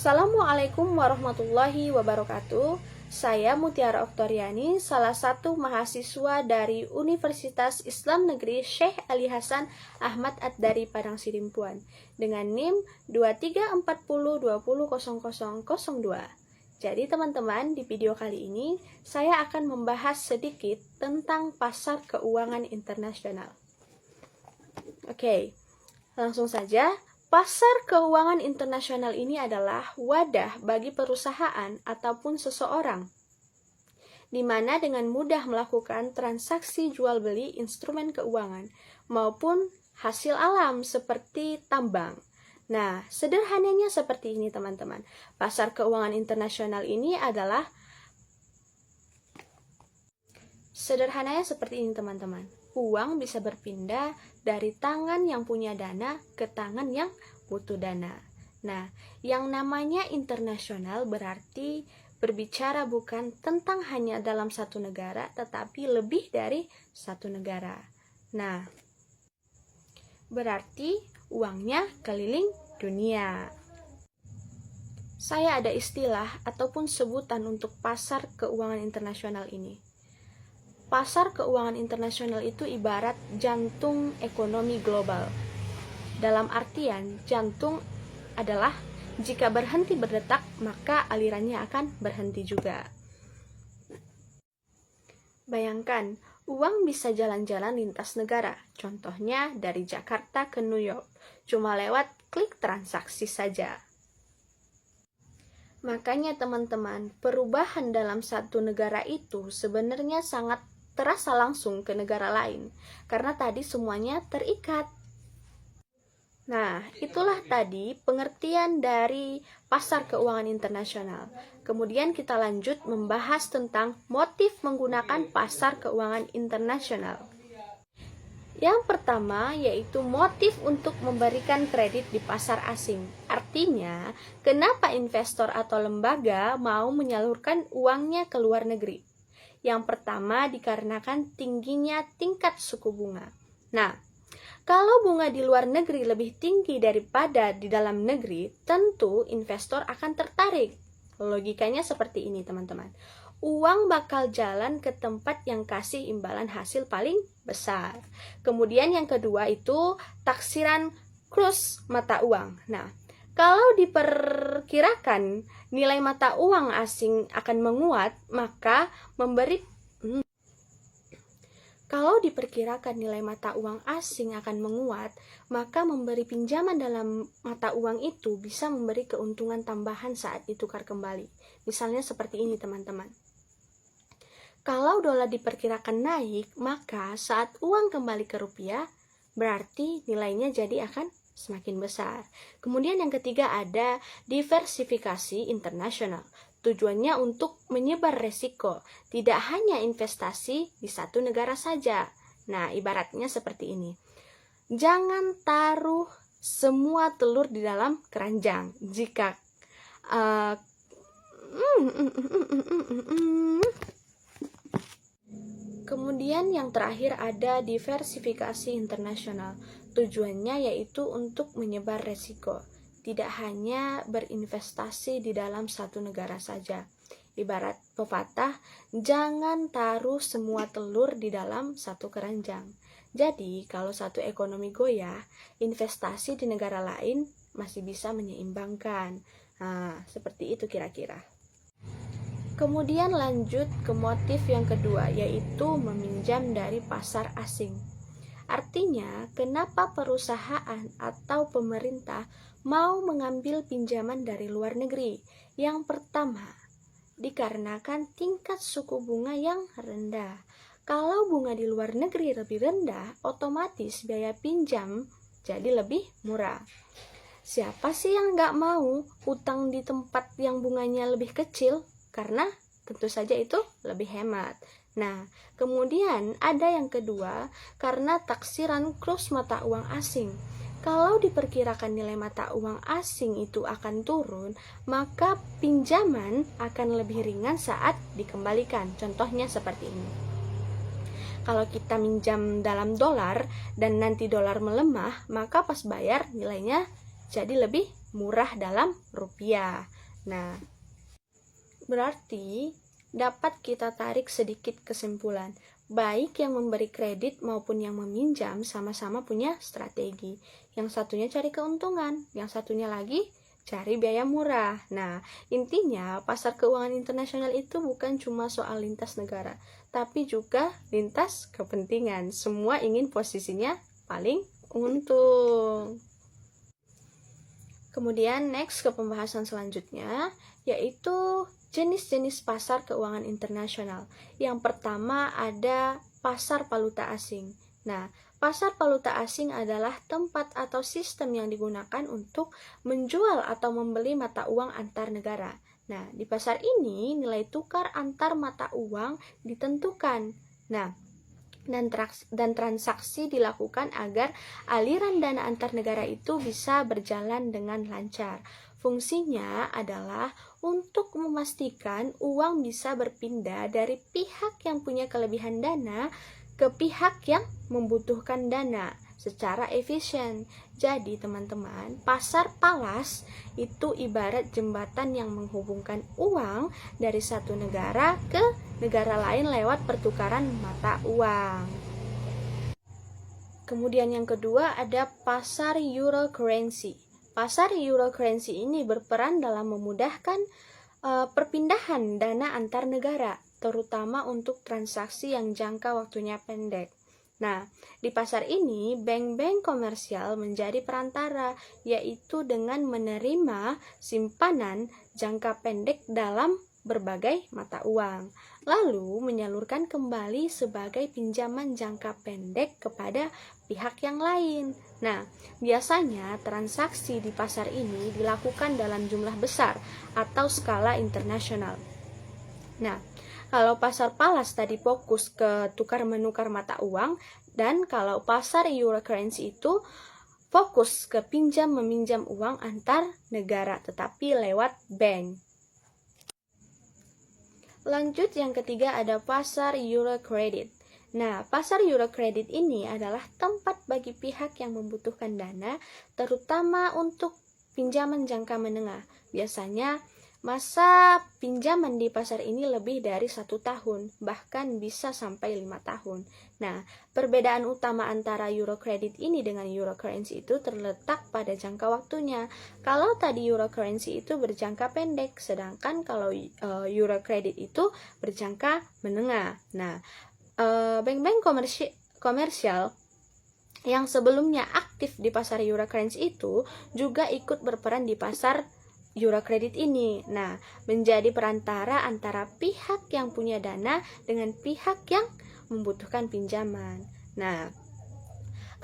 Assalamualaikum warahmatullahi wabarakatuh. Saya Mutiara Oktoriani, salah satu mahasiswa dari Universitas Islam Negeri Syekh Ali Hasan Ahmad Ad-Dari Padang Sidimpuan dengan NIM 2340200002. Jadi teman-teman, di video kali ini saya akan membahas sedikit tentang pasar keuangan internasional. Oke, langsung saja. Pasar keuangan internasional ini adalah wadah bagi perusahaan ataupun seseorang, di mana dengan mudah melakukan transaksi jual beli instrumen keuangan maupun hasil alam seperti tambang. Nah, sederhananya seperti ini teman-teman. Pasar keuangan internasional ini adalah sederhananya seperti ini teman-teman. Uang bisa berpindah dari tangan yang punya dana ke tangan yang butuh dana. Nah, yang namanya internasional berarti berbicara bukan tentang hanya dalam satu negara, tetapi lebih dari satu negara. Nah, berarti uangnya keliling dunia. Saya ada istilah ataupun sebutan untuk pasar keuangan internasional ini. Pasar keuangan internasional itu ibarat jantung ekonomi global. Dalam artian, jantung adalah jika berhenti berdetak, maka alirannya akan berhenti juga. Bayangkan, uang bisa jalan-jalan lintas negara. Contohnya dari Jakarta ke New York, cuma lewat klik transaksi saja. Makanya teman-teman, perubahan dalam satu negara itu sebenarnya sangat terasa langsung ke negara lain, karena tadi semuanya terikat. Nah, itulah tadi pengertian dari pasar keuangan internasional. Kemudian kita lanjut membahas tentang motif menggunakan pasar keuangan internasional. Yang pertama yaitu motif untuk memberikan kredit di pasar asing. Artinya, kenapa investor atau lembaga mau menyalurkan uangnya ke luar negeri? Yang pertama dikarenakan tingginya tingkat suku bunga. Nah, kalau bunga di luar negeri lebih tinggi daripada di dalam negeri, tentu investor akan tertarik. Logikanya seperti ini, teman-teman. Uang bakal jalan ke tempat yang kasih imbalan hasil paling besar. Kemudian yang kedua itu taksiran kurs mata uang. Nah, kalau diperkirakan nilai mata uang asing akan menguat, maka memberi pinjaman dalam mata uang itu bisa memberi keuntungan tambahan saat ditukar kembali. Misalnya seperti ini teman-teman. Kalau dolar diperkirakan naik, maka saat uang kembali ke rupiah, berarti nilainya jadi akan semakin besar. Kemudian yang ketiga ada diversifikasi internasional. Tujuannya untuk menyebar resiko, tidak hanya investasi di satu negara saja. Nah, ibaratnya seperti ini. Jangan taruh semua telur di dalam keranjang. Kemudian yang terakhir ada diversifikasi internasional. Tujuannya yaitu untuk menyebar resiko, tidak hanya berinvestasi di dalam satu negara saja. Ibarat pepatah, jangan taruh semua telur di dalam satu keranjang. Jadi, kalau satu ekonomi goyah, investasi di negara lain masih bisa menyeimbangkan. Nah, seperti itu kira-kira. Kemudian lanjut ke motif yang kedua, yaitu meminjam dari pasar asing. Artinya, kenapa perusahaan atau pemerintah mau mengambil pinjaman dari luar negeri? Yang pertama, dikarenakan tingkat suku bunga yang rendah. Kalau bunga di luar negeri lebih rendah, otomatis biaya pinjam jadi lebih murah. Siapa sih yang nggak mau utang di tempat yang bunganya lebih kecil? Karena tentu saja itu lebih hemat. Nah, kemudian ada yang kedua, karena taksiran kurs mata uang asing. Kalau diperkirakan nilai mata uang asing itu akan turun, maka pinjaman akan lebih ringan saat dikembalikan. Contohnya seperti ini. Kalau kita minjam dalam dolar dan nanti dolar melemah, maka pas bayar nilainya jadi lebih murah dalam rupiah. Nah, berarti dapat kita tarik sedikit kesimpulan. Baik yang memberi kredit maupun yang meminjam sama-sama punya strategi. Yang satunya cari keuntungan, yang satunya lagi cari biaya murah. Nah, intinya pasar keuangan internasional itu bukan cuma soal lintas negara, tapi juga lintas kepentingan. Semua ingin posisinya paling untung. Kemudian next ke pembahasan selanjutnya, yaitu jenis-jenis pasar keuangan internasional. Yang pertama ada pasar valuta asing. Nah, pasar valuta asing adalah tempat atau sistem yang digunakan untuk menjual atau membeli mata uang antar negara. Nah, di pasar ini nilai tukar antar mata uang ditentukan. Nah, dan transaksi dilakukan agar aliran dana antar negara itu bisa berjalan dengan lancar. Fungsinya adalah untuk memastikan uang bisa berpindah dari pihak yang punya kelebihan dana ke pihak yang membutuhkan dana secara efisien. Jadi teman-teman, pasar palas itu ibarat jembatan yang menghubungkan uang dari satu negara ke negara lain lewat pertukaran mata uang. Kemudian yang kedua ada pasar euro currency. Pasar euro currency ini berperan dalam memudahkan perpindahan dana antar negara, terutama untuk transaksi yang jangka waktunya pendek. Nah, di pasar ini, bank-bank komersial menjadi perantara, yaitu dengan menerima simpanan jangka pendek dalam berbagai mata uang, lalu menyalurkan kembali sebagai pinjaman jangka pendek kepada pihak yang lain. Nah, biasanya transaksi di pasar ini dilakukan dalam jumlah besar atau skala internasional. Nah, kalau pasar palas tadi fokus ke tukar-menukar mata uang, dan kalau pasar euro currency itu fokus ke pinjam-meminjam uang antar negara, tetapi lewat bank. Lanjut yang ketiga ada pasar euro credit. Nah, pasar euro credit ini adalah tempat bagi pihak yang membutuhkan dana, terutama untuk pinjaman jangka menengah. Biasanya masa pinjaman di pasar ini lebih dari 1 tahun, bahkan bisa sampai 5 tahun. Nah, perbedaan utama antara euro credit ini dengan euro currency itu terletak pada jangka waktunya. Kalau tadi euro currency itu berjangka pendek, sedangkan kalau euro credit itu berjangka menengah. Nah, bank-bank komersial yang sebelumnya aktif di pasar euro currency itu juga ikut berperan di pasar euro credit ini. Nah, menjadi perantara antara pihak yang punya dana dengan pihak yang membutuhkan pinjaman. Nah,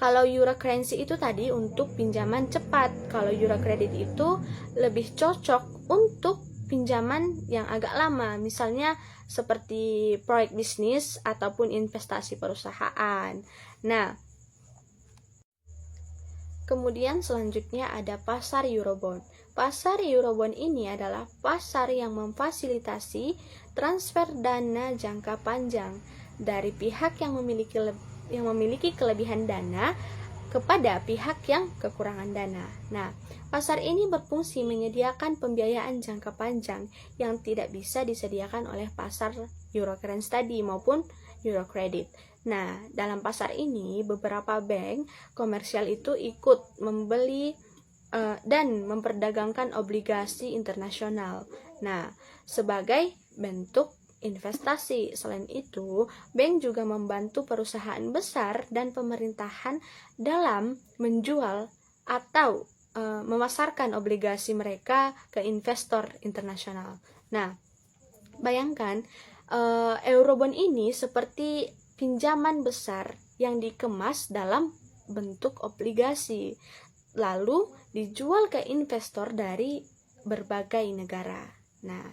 kalau euro currency itu tadi untuk pinjaman cepat, kalau euro credit itu lebih cocok untuk pinjaman yang agak lama, misalnya seperti proyek bisnis ataupun investasi perusahaan. Nah, kemudian selanjutnya ada pasar Eurobond. Pasar Eurobond ini adalah pasar yang memfasilitasi transfer dana jangka panjang dari pihak yang memiliki kelebihan dana kepada pihak yang kekurangan dana. Nah, pasar ini berfungsi menyediakan pembiayaan jangka panjang yang tidak bisa disediakan oleh pasar euro currency tadi maupun euro credit. Nah, dalam pasar ini beberapa bank komersial itu ikut membeli dan memperdagangkan obligasi internasional. Nah, sebagai bentuk investasi. Selain itu, bank juga membantu perusahaan besar dan pemerintahan dalam menjual atau memasarkan obligasi mereka ke investor internasional. Nah, bayangkan Eurobond ini seperti pinjaman besar yang dikemas dalam bentuk obligasi, lalu dijual ke investor dari berbagai negara. Nah,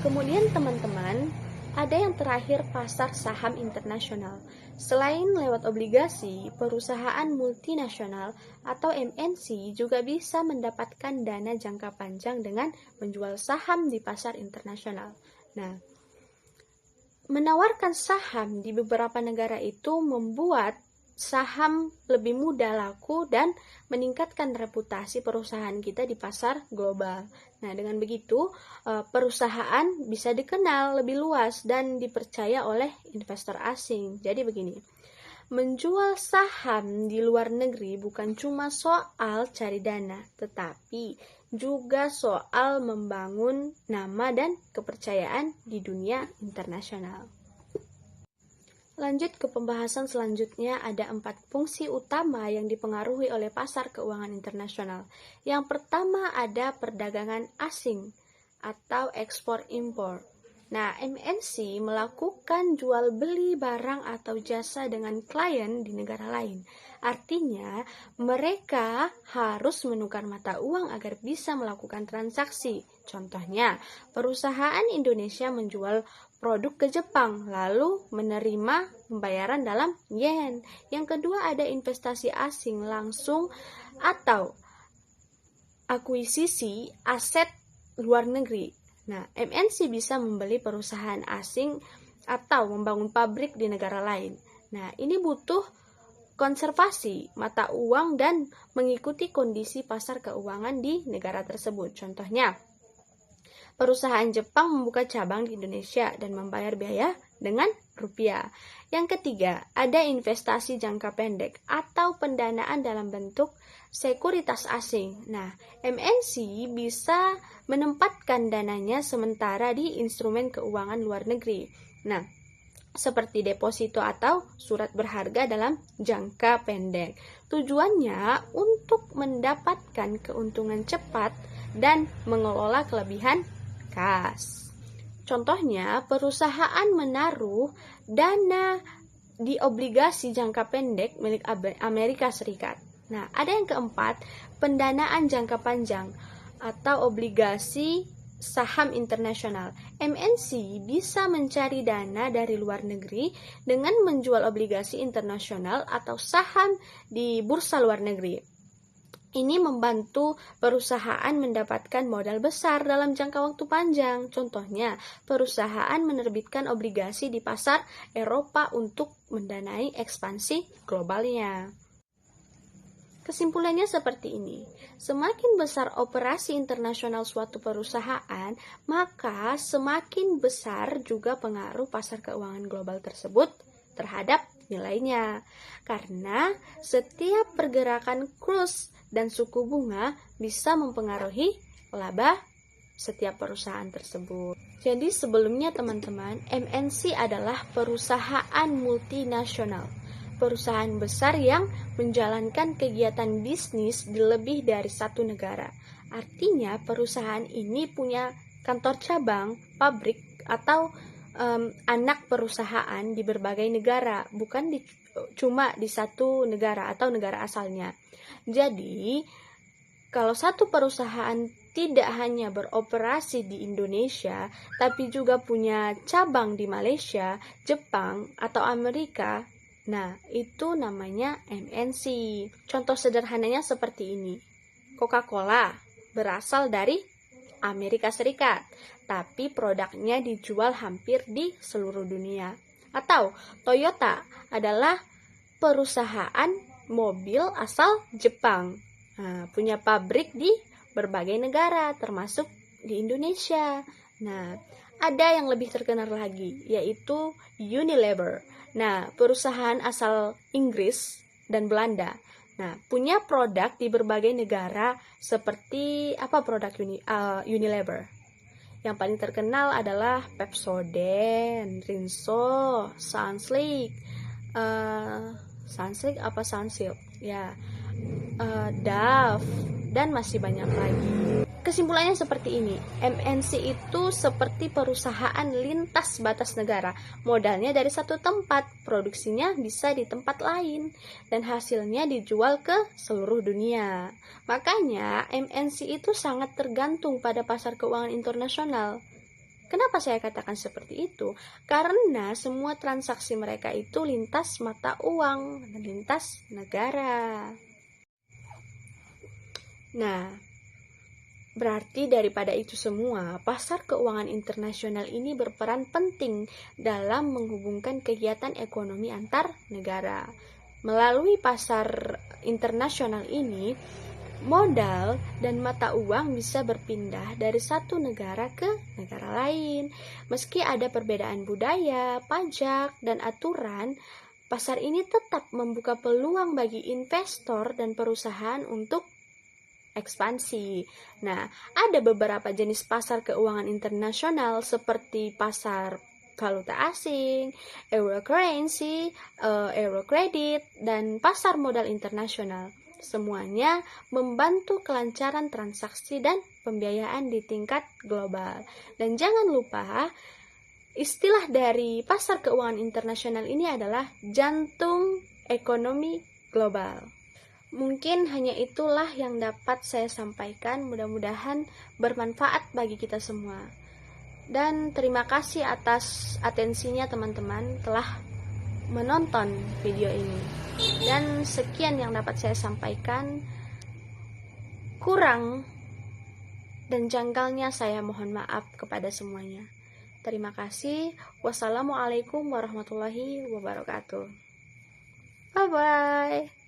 kemudian teman-teman, ada yang terakhir pasar saham internasional. Selain lewat obligasi, perusahaan multinasional atau MNC juga bisa mendapatkan dana jangka panjang dengan menjual saham di pasar internasional. Nah, menawarkan saham di beberapa negara itu membuat saham lebih mudah laku dan meningkatkan reputasi perusahaan kita di pasar global. Nah, dengan begitu perusahaan bisa dikenal lebih luas dan dipercaya oleh investor asing. Jadi begini, menjual saham di luar negeri bukan cuma soal cari dana, tetapi juga soal membangun nama dan kepercayaan di dunia internasional. Lanjut ke pembahasan selanjutnya, ada 4 fungsi utama yang dipengaruhi oleh pasar keuangan internasional. Yang pertama ada perdagangan asing atau ekspor-impor. Nah, MNC melakukan jual beli barang atau jasa dengan klien di negara lain. Artinya, mereka harus menukar mata uang agar bisa melakukan transaksi. Contohnya, perusahaan Indonesia menjual produk ke Jepang, lalu menerima pembayaran dalam yen. Yang kedua ada investasi asing langsung atau akuisisi aset luar negeri. Nah, MNC bisa membeli perusahaan asing atau membangun pabrik di negara lain. Nah, ini butuh konservasi mata uang dan mengikuti kondisi pasar keuangan di negara tersebut. Contohnya, perusahaan Jepang membuka cabang di Indonesia dan membayar biaya dengan rupiah. Yang ketiga, ada investasi jangka pendek atau pendanaan dalam bentuk sekuritas asing. Nah, MNC bisa menempatkan dananya sementara di instrumen keuangan luar negeri. Nah, seperti deposito atau surat berharga dalam jangka pendek. Tujuannya untuk mendapatkan keuntungan cepat dan mengelola kelebihan kas. Contohnya, perusahaan menaruh dana di obligasi jangka pendek milik Amerika Serikat. Nah, ada yang keempat, pendanaan jangka panjang atau obligasi saham internasional. MNC bisa mencari dana dari luar negeri dengan menjual obligasi internasional atau saham di bursa luar negeri. Ini membantu perusahaan mendapatkan modal besar dalam jangka waktu panjang. Contohnya, perusahaan menerbitkan obligasi di pasar Eropa untuk mendanai ekspansi globalnya. Kesimpulannya seperti ini, semakin besar operasi internasional suatu perusahaan, maka semakin besar juga pengaruh pasar keuangan global tersebut terhadap nilainya. Karena setiap pergerakan kurs dan suku bunga bisa mempengaruhi laba setiap perusahaan tersebut. Jadi sebelumnya teman-teman, MNC adalah perusahaan multinasional, perusahaan besar yang menjalankan kegiatan bisnis di lebih dari satu negara. Artinya perusahaan ini punya kantor cabang, pabrik, atau anak perusahaan di berbagai negara, bukan cuma di satu negara atau negara asalnya. Jadi, kalau satu perusahaan tidak hanya beroperasi di Indonesia, tapi juga punya cabang di Malaysia, Jepang, atau Amerika, nah itu namanya MNC. Contoh sederhananya seperti ini. Coca-Cola berasal dari Amerika Serikat, tapi produknya dijual hampir di seluruh dunia. Atau Toyota adalah perusahaan mobil asal Jepang, punya pabrik di berbagai negara, termasuk di Indonesia. Nah, ada yang lebih terkenal lagi, yaitu Unilever. Nah, perusahaan asal Inggris dan Belanda. Nah, punya produk di berbagai negara seperti apa produk Unilever? Yang paling terkenal adalah Pepsodent, Rinso, Sunsilk, ya, Dove, dan masih banyak lagi. Kesimpulannya seperti ini, MNC itu seperti perusahaan lintas batas negara. Modalnya dari satu tempat, produksinya bisa di tempat lain, dan hasilnya dijual ke seluruh dunia. Makanya MNC itu sangat tergantung pada pasar keuangan internasional. Kenapa saya katakan seperti itu? Karena semua transaksi mereka itu lintas mata uang, lintas negara. Nah, berarti daripada itu semua, pasar keuangan internasional ini berperan penting dalam menghubungkan kegiatan ekonomi antar negara. Melalui pasar internasional ini, modal dan mata uang bisa berpindah dari satu negara ke negara lain. Meski ada perbedaan budaya, pajak, dan aturan, pasar ini tetap membuka peluang bagi investor dan perusahaan untuk ekspansi. Nah, ada beberapa jenis pasar keuangan internasional seperti pasar valuta asing, euro currency, euro credit, dan pasar modal internasional. Semuanya membantu kelancaran transaksi dan pembiayaan di tingkat global. Dan jangan lupa, istilah dari pasar keuangan internasional ini adalah jantung ekonomi global. Mungkin hanya itulah yang dapat saya sampaikan, mudah-mudahan bermanfaat bagi kita semua. Dan terima kasih atas atensinya teman-teman telah menonton video ini. Dan sekian yang dapat saya sampaikan. Kurang dan janggalnya saya mohon maaf kepada semuanya. Terima kasih. Wassalamualaikum warahmatullahi wabarakatuh. Bye-bye.